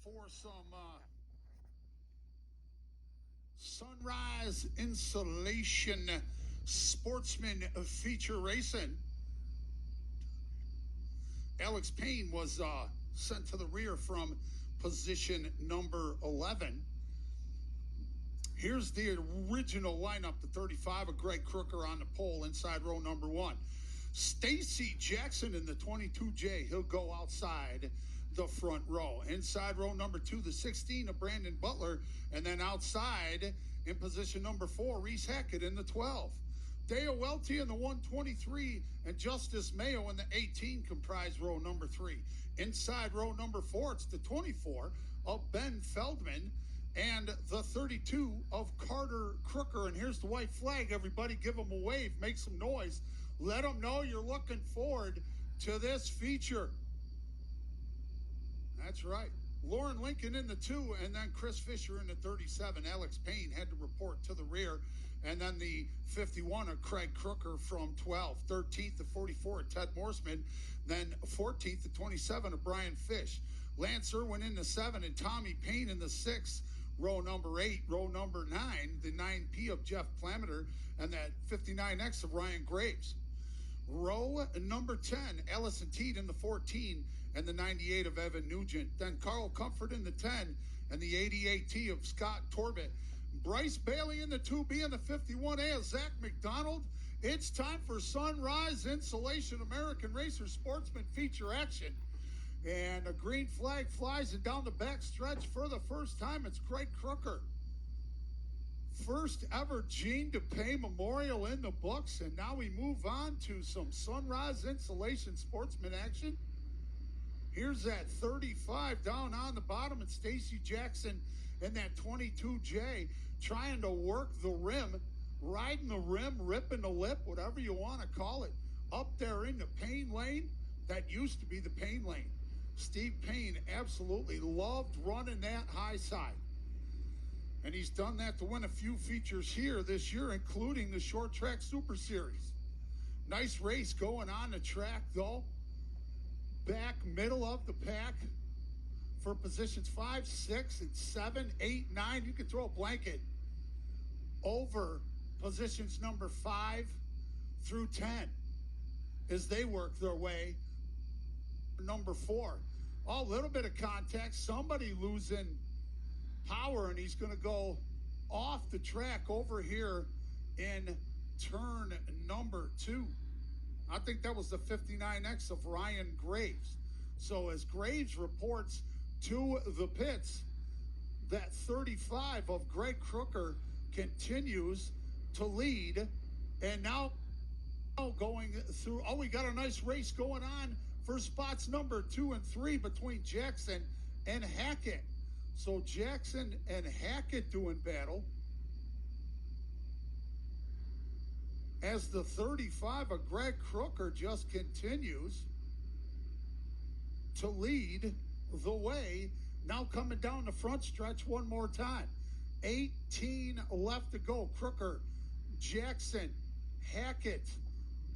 for some Sunrise Insulation Sportsman feature racing. Alex Payne was sent to the rear from position number 11. Here's the original lineup, the 35 of Greg Crooker on the pole, inside row number 1. Stacy Jackson in the 22J. He'll go outside the front row. Inside row number 2, the 16 of Brandon Butler. And then outside in position number 4, Reese Hackett in the 12. Dale Welty in the 123 and Justice Mayo in the 18 comprise row number 3. Inside row number 4, it's the 24 of Ben Feldman and the 32 of Carter Crooker. And here's the white flag. Everybody give them a wave, make some noise. Let them know you're looking forward to this feature. That's right. Lauren Lincoln in the 2, and then Chris Fisher in the 37. Alex Payne had to report to the rear. And then the 51 of Craig Crooker from 12. 13th to 44 of Ted Morseman. Then 14th to 27 of Brian Fish. Lance Irwin in the 7, and Tommy Payne in the 6. Row number 8, row number 9, the 9P of Jeff Plameter, and that 59X of Ryan Graves. Row number 10, Ellison Teed in the 14, and the 98 of Evan Nugent. Then Carl Comfort in the 10, and the 88T of Scott Torbett. Bryce Bailey in the 2B and the 51A of Zach McDonald. It's time for Sunrise Insulation American Racer Sportsman feature action. And a green flag flies, and down the back stretch for the first time, it's Greg Crooker. First ever Gene DePay Memorial in the books, and now we move on to some Sunrise Insulation Sportsman action. Here's that 35 down on the bottom, and Stacy Jackson in that 22J trying to work the rim, riding the rim, ripping the lip, whatever you want to call it, up there in the Payne lane. That used to be the Payne lane. Steve Payne absolutely loved running that high side. And he's done that to win a few features here this year, including the Short Track Super Series. Nice race going on the track, though. Back middle of the pack for positions 5, 6, and 7, 8, 9. You can throw a blanket over positions number 5 through 10 as they work their way. Number 4. A little bit of context. Somebody losing power, and he's going to go off the track over here in turn number 2. I think that was the 59X of Ryan Graves. So as Graves reports to the pits, that 35 of Greg Crooker continues to lead. And now going through, we got a nice race going on for spots number 2 and 3 between Jackson and Hackett. So Jackson and Hackett doing battle as the 35 of Greg Crooker just continues to lead the way. Now coming down the front stretch one more time. 18 left to go. Crooker, Jackson, Hackett,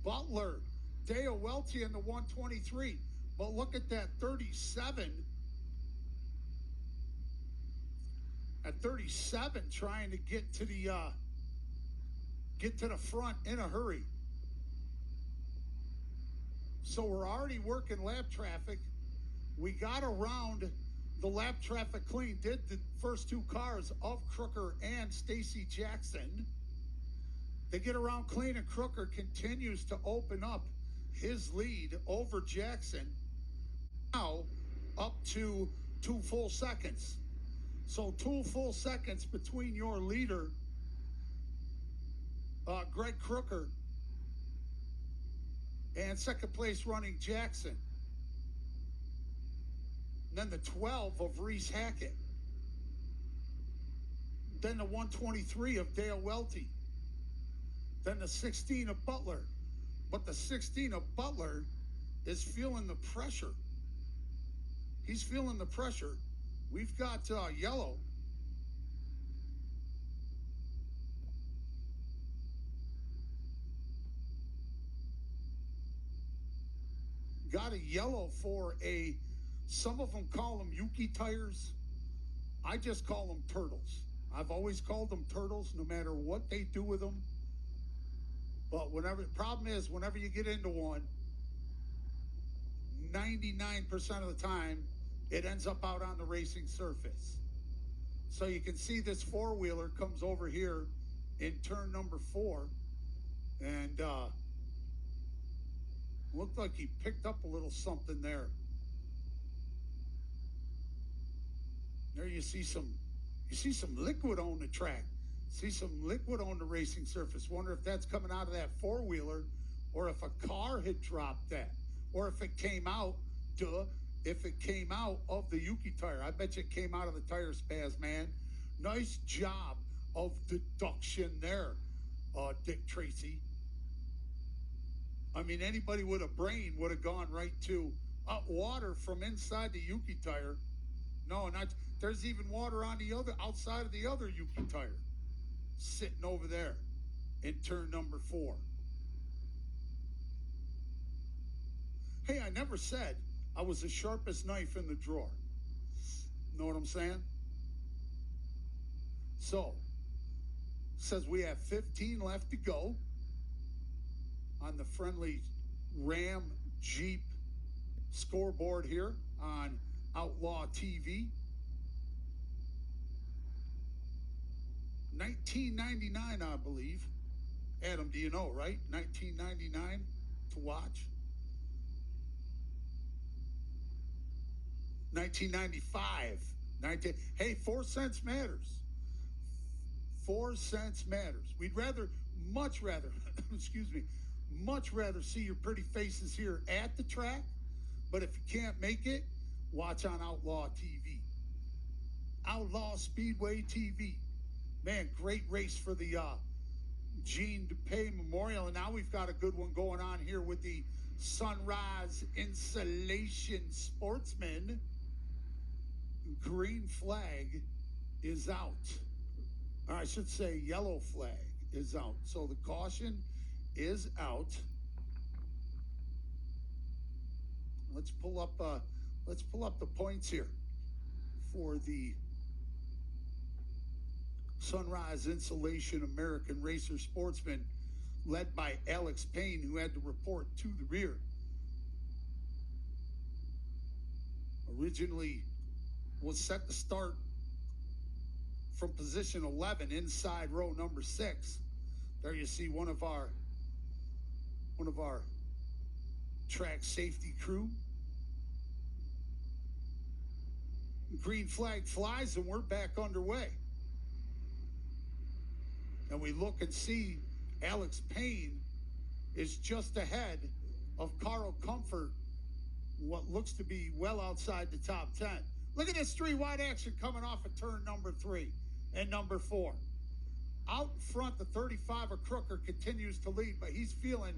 Butler, Dale Welty in the 123. But look at that 37. At 37, trying to get to the front in a hurry. So we're already working lap traffic. We got around the lap traffic clean. Did the first 2 cars of Crooker and Stacy Jackson. They get around clean, and Crooker continues to open up his lead over Jackson. Now up to 2 full seconds. So 2 full seconds between your leader, Greg Crooker, and second place running Jackson. And then the 12 of Reese Hackett. Then the 123 of Dale Welty. Then the 16 of Butler. But the 16 of Butler is feeling the pressure. He's feeling the pressure. We've got yellow. Got a yellow for a Some of them call them Yuki tires. I just call them turtles. I've always called them turtles, no matter what they do with them. But the problem is, whenever you get into one, 99% of the time, it ends up out on the racing surface. So you can see this four-wheeler comes over here in turn number 4, and looked like he picked up a little something there. There you see some liquid on the track. See some liquid on the racing surface. Wonder if that's coming out of that four-wheeler, or if a car had dropped that, or if it came out, if it came out of the Yuki tire. I bet you it came out of the tire spaz, man. Nice job of deduction there, Dick Tracy. I mean, anybody with a brain would have gone right to water from inside the Yuki tire. No, not. There's even water on the outside of the other Yuki tire, sitting over there in turn number 4. Hey, I never said I was the sharpest knife in the drawer. Know what I'm saying? So, says we have 15 left to go on the friendly Ram Jeep scoreboard here on Outlaw TV. 1999, I believe. Adam, do you know, right? 1999 to watch. 1995. Hey, 4 cents matters. 4 cents matters. We'd much rather, excuse me, much rather see your pretty faces here at the track. But if you can't make it, watch on Outlaw TV. Outlaw Speedway TV. Man, great race for the Gene DuPay Memorial. And now we've got a good one going on here with the Sunrise Insulation Sportsman. Green flag is out. Or I should say yellow flag is out. So the caution is out. Let's pull up the points here for the Sunrise Insulation American Racer Sportsman, led by Alex Payne, who had to report to the rear. Originally was set to start from position 11, inside row number 6. There you see one of our track safety crew. Green flag flies and we're back underway. And we look and see Alex Payne is just ahead of Carl Comfort, what looks to be well outside the top 10. Look at this 3-wide action coming off of turn number 3 and number 4. Out front, the 35 of Crooker continues to lead, but he's feeling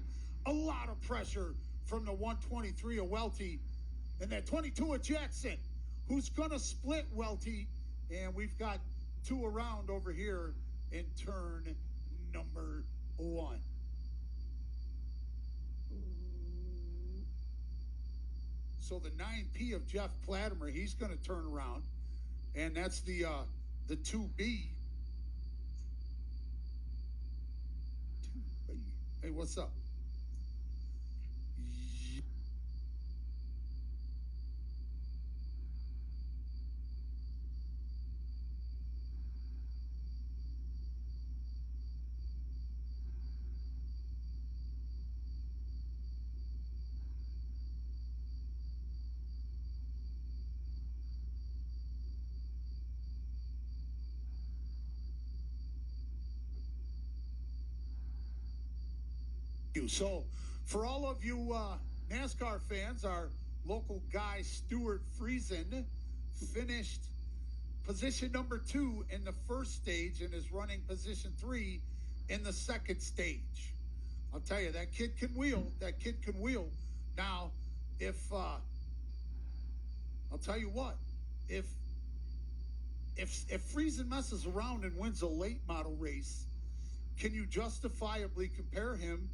a lot of pressure from the 123 of Welty and that 22 of Jackson, who's going to split Welty. And we've got 2 around over here in turn number 1. So the 9P of Jeff Platimer, he's going to turn around, and that's the 2B. Hey, what's up? So for all of you NASCAR fans, our local guy Stuart Friesen finished position number 2 in the first stage and is running position 3 in the second stage. I'll tell you, that kid can wheel. That kid can wheel. Now, I'll tell you what, if Friesen messes around and wins a late model race, can you justifiably compare him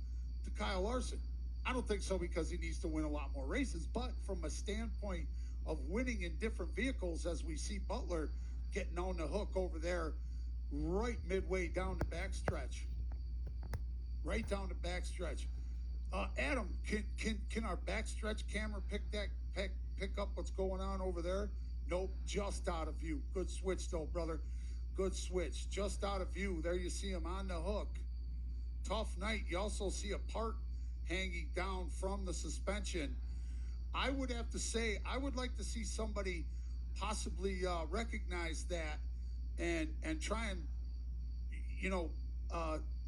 to Kyle Larson? I don't think so, because he needs to win a lot more races. But from a standpoint of winning in different vehicles as we see Butler getting on the hook over there right midway down the backstretch. Right down the backstretch. Adam, can our backstretch camera pick up what's going on over there? Nope, just out of view. Good switch though, brother. Good switch. Just out of view. There you see him on the hook. Tough night. You also see a part hanging down from the suspension. I would have to say, I would like to see somebody possibly recognize that and try and,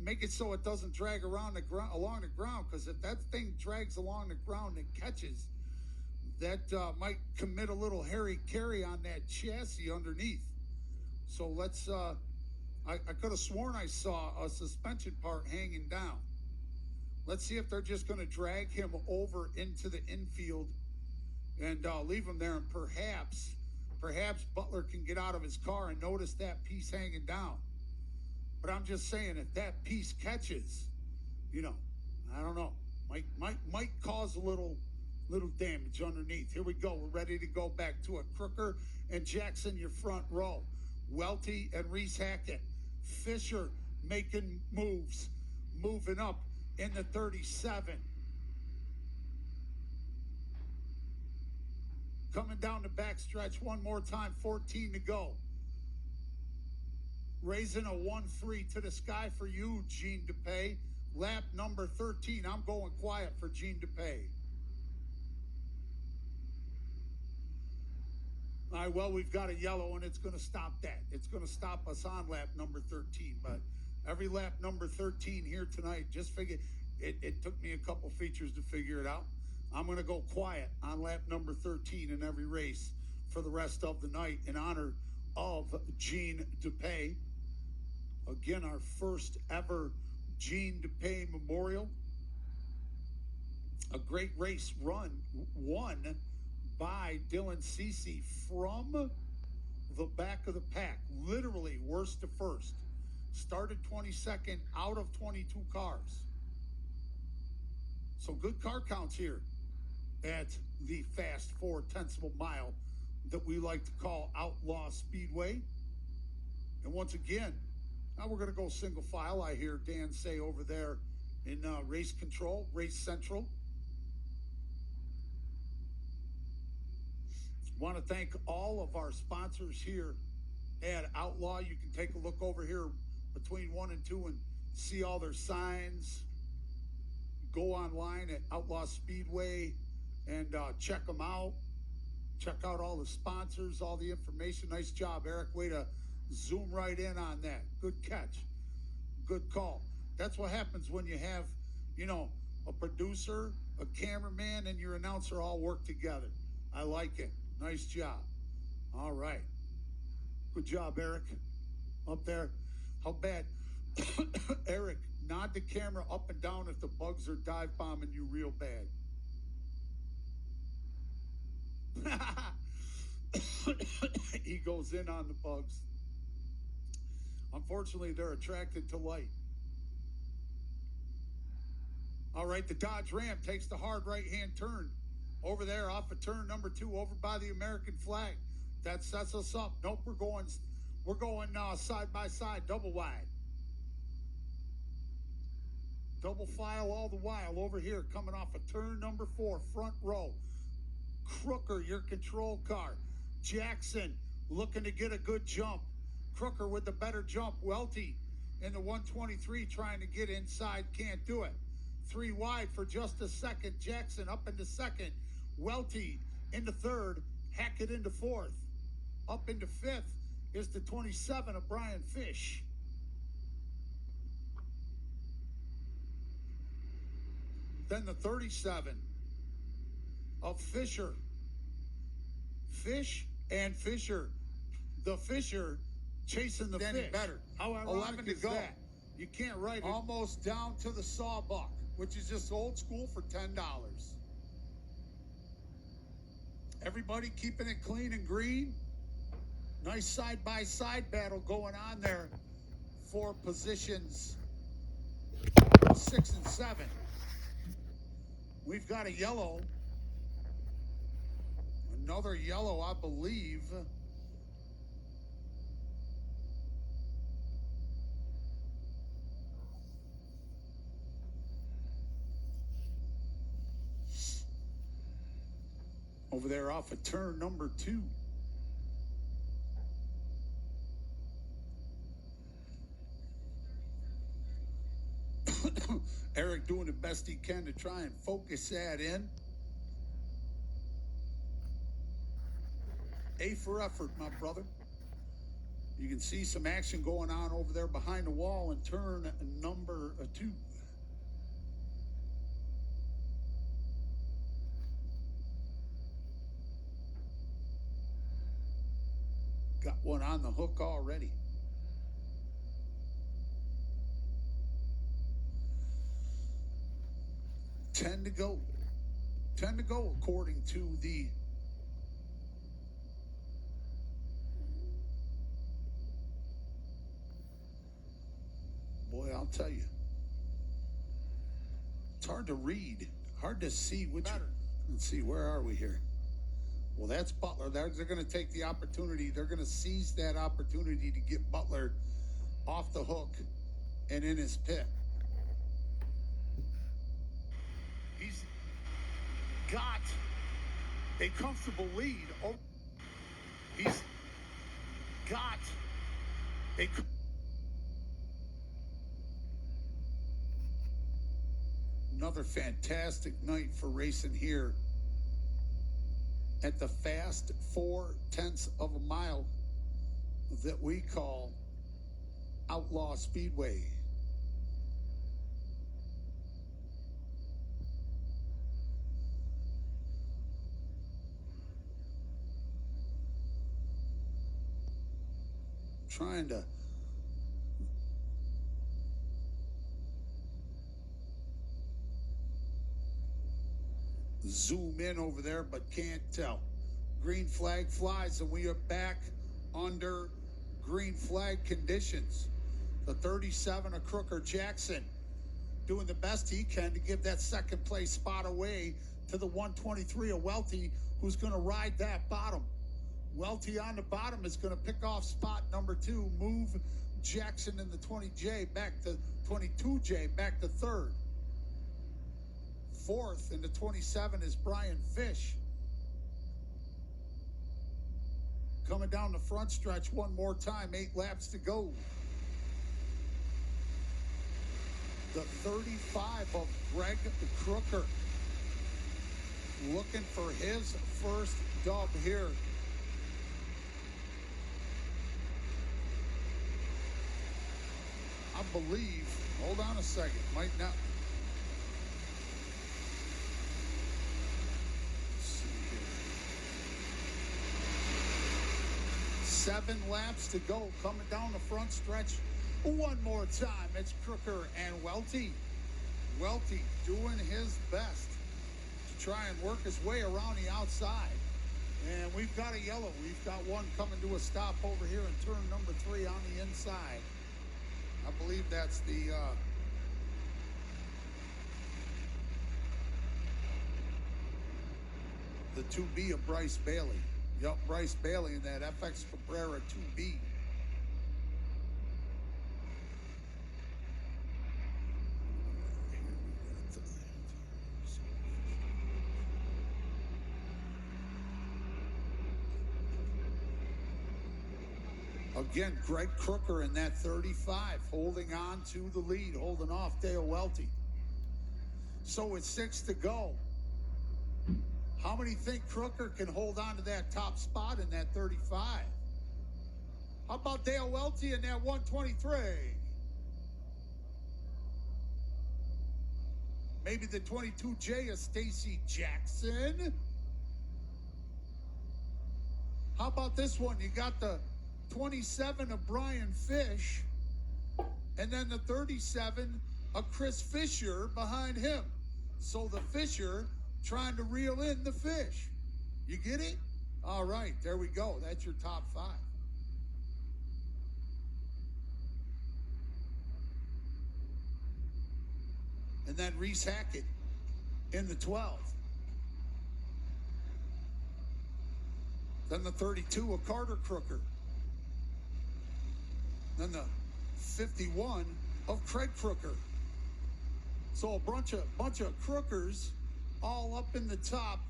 make it so it doesn't drag around along the ground. Because if that thing drags along the ground and catches, that might commit a little hara-kiri on that chassis underneath. So let's. I could have sworn I saw a suspension part hanging down. Let's see if they're just going to drag him over into the infield and leave him there, and perhaps Butler can get out of his car and notice that piece hanging down. But I'm just saying, if that piece catches, I don't know, might cause a little damage underneath. Here we go. We're ready to go back to it. Crooker and Jackson, your front row. Welty and Reese Hackett. Fisher making moves, moving up in the 37. Coming down the backstretch one more time, 14 to go. Raising a 1-3 to the sky for you, Gene DePay. Lap number 13. I'm going quiet for Gene DePay. All right, well, we've got a yellow, and it's going to stop that. It's going to stop us on lap number 13. But every lap number 13 here tonight, just figure it took me a couple features to figure it out. I'm going to go quiet on lap number 13 in every race for the rest of the night in honor of Gene DePay. Again, our first ever Gene DePay Memorial. A great race won by Dylan Ceesay from the back of the pack, literally worst to first. Started 22nd out of 22 cars. So good car counts here at the fast 4/10 of a mile that we like to call Outlaw Speedway. And once again, now we're going to go single file. I hear Dan say over there in race control, race central. Want to thank all of our sponsors here at Outlaw. You can take a look over here between 1 and 2 and see all their signs. Go online at Outlaw Speedway and check them out. Check out all the sponsors, all the information. Nice job, Eric. Way to zoom right in on that. Good catch. Good call. That's what happens when you have, a producer, a cameraman, and your announcer all work together. I like it. Nice job. All right. Good job, Eric. Up there. How bad? Eric, nod the camera up and down if the bugs are dive bombing you real bad. He goes in on the bugs. Unfortunately, they're attracted to light. All right, the Dodge Ram takes the hard right-hand turn over there off of turn number 2 over by the American flag. That sets us up. Nope, we're going side by side, double wide. Double file all the while over here, coming off of turn number 4, front row. Crooker, your control car. Jackson looking to get a good jump. Crooker with the better jump. Welty in the 123 trying to get inside, can't do it. 3 wide for just a second. Jackson up into second. Welty into third. Hackett into fourth. Up into fifth is the 27 of Brian Fish. Then the 37 of Fisher. Fish and Fisher. The Fisher chasing the fish. Better. How ironic 11 to go. That? You can't write it. Almost down to the sawbuck, which is just old school for $10. Everybody keeping it clean and green. Nice side-by-side battle going on there for positions 6 and 7. We've got a yellow. Another yellow, I believe. Over there off of turn number 2. Eric doing the best he can to try and focus that in. A for effort, my brother. You can see some action going on over there behind the wall in turn number 2. Got one on the hook already. Ten to go. 10 to go according to the boy, I'll tell you. It's hard to read. Hard to see which. Let's see, where are we here? Well, that's Butler. They're going to take the opportunity. They're going to seize that opportunity to get Butler off the hook and in his pit. He's got a comfortable lead. Oh, he's got a... Another fantastic night for racing here at the fast 0.4 of a mile that we call Outlaw Speedway. Trying to zoom in over there, but can't tell. Green flag flies, and we are back under green flag conditions. The 37 of Crooker Jackson doing the best he can to give that second place spot away to the 123 of Welty, who's going to ride that bottom. Welty on the bottom is going to pick off spot number 2, move Jackson in the 20J back to 22J, back to 3rd. 4th in the 27 is Brian Fish. Coming down the front stretch one more time, 8 laps to go. The 35 of Greg Crooker, looking for his first dub here. I believe, hold on a second, might not. Let's see here. 7 laps to go, coming down the front stretch. One more time, it's Crooker and Welty. Welty doing his best to try and work his way around the outside. And we've got a yellow. We've got one coming to a stop over here in turn number 3 on the inside. I believe that's the the 2B of Bryce Bailey. Yup, Bryce Bailey in that FX Cabrera 2B. Again, Greg Crooker in that 35, holding on to the lead, holding off Dale Welty. So it's 6 to go. How many think Crooker can hold on to that top spot in that 35? How about Dale Welty in that 123? Maybe the 22J of Stacy Jackson. How about this one? You got the 27 of Brian Fish, and then the 37 of Chris Fisher behind him. So the Fisher trying to reel in the Fish. You get it? All right, there we go. That's your top 5. And then Reese Hackett in the 12. Then the 32 of Carter Crooker. Then the 51 of Craig Crooker. So a bunch of Crookers all up in the top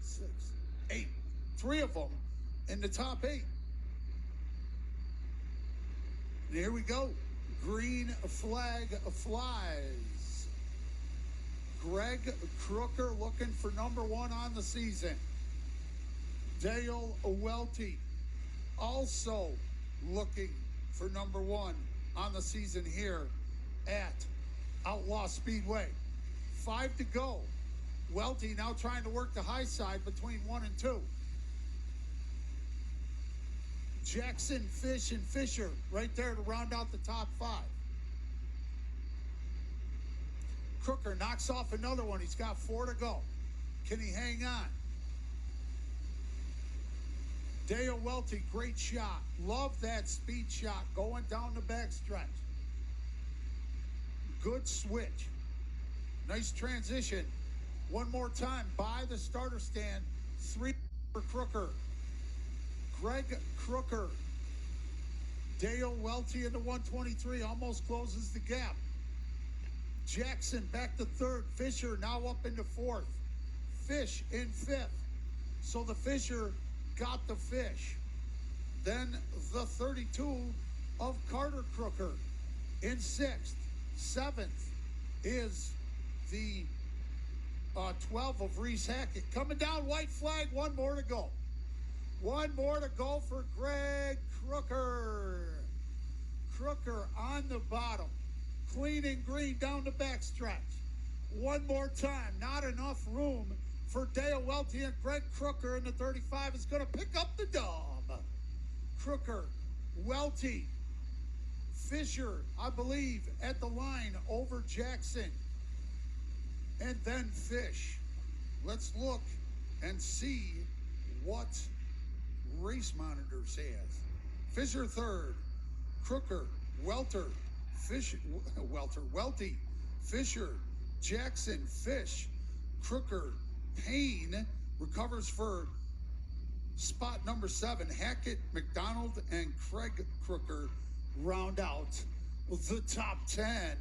6, 8. 3 of them in the top 8. And here we go. Green flag flies. Greg Crooker looking for number 1 on the season. Dale Welty also looking for number 1 on the season here at Outlaw Speedway. 5 to go. Welty now trying to work the high side between 1 and 2. Jackson, Fish, and Fisher right there to round out the top 5. Crooker knocks off another one. He's got 4 to go. Can he hang on? Dale Welty, great shot. Love that speed shot going down the backstretch. Good switch. Nice transition. One more time by the starter stand. 3 for Crooker. Greg Crooker. Dale Welty in the 123 almost closes the gap. Jackson back to 3rd. Fisher now up into 4th. Fish in 5th. So the Fisher got the Fish. Then the 32 of Carter Crooker in 6th. 7th is the 12 of Reese Hackett. Coming down, white flag, 1 more to go. 1 more to go for Greg Crooker. Crooker on the bottom. Clean and green down the backstretch. 1 more time. Not enough room for Dale Welty, and Greg Crooker in the 35 is going to pick up the dub. Crooker, Welty, Fisher, I believe, at the line over Jackson. And then Fish. Let's look and see what Race Monitor says. Fisher 3rd, Crooker, Welty, Fisher, Jackson, Fish, Crooker, Payne recovers for spot number 7. Hackett, McDonald, and Craig Crooker round out the top 10.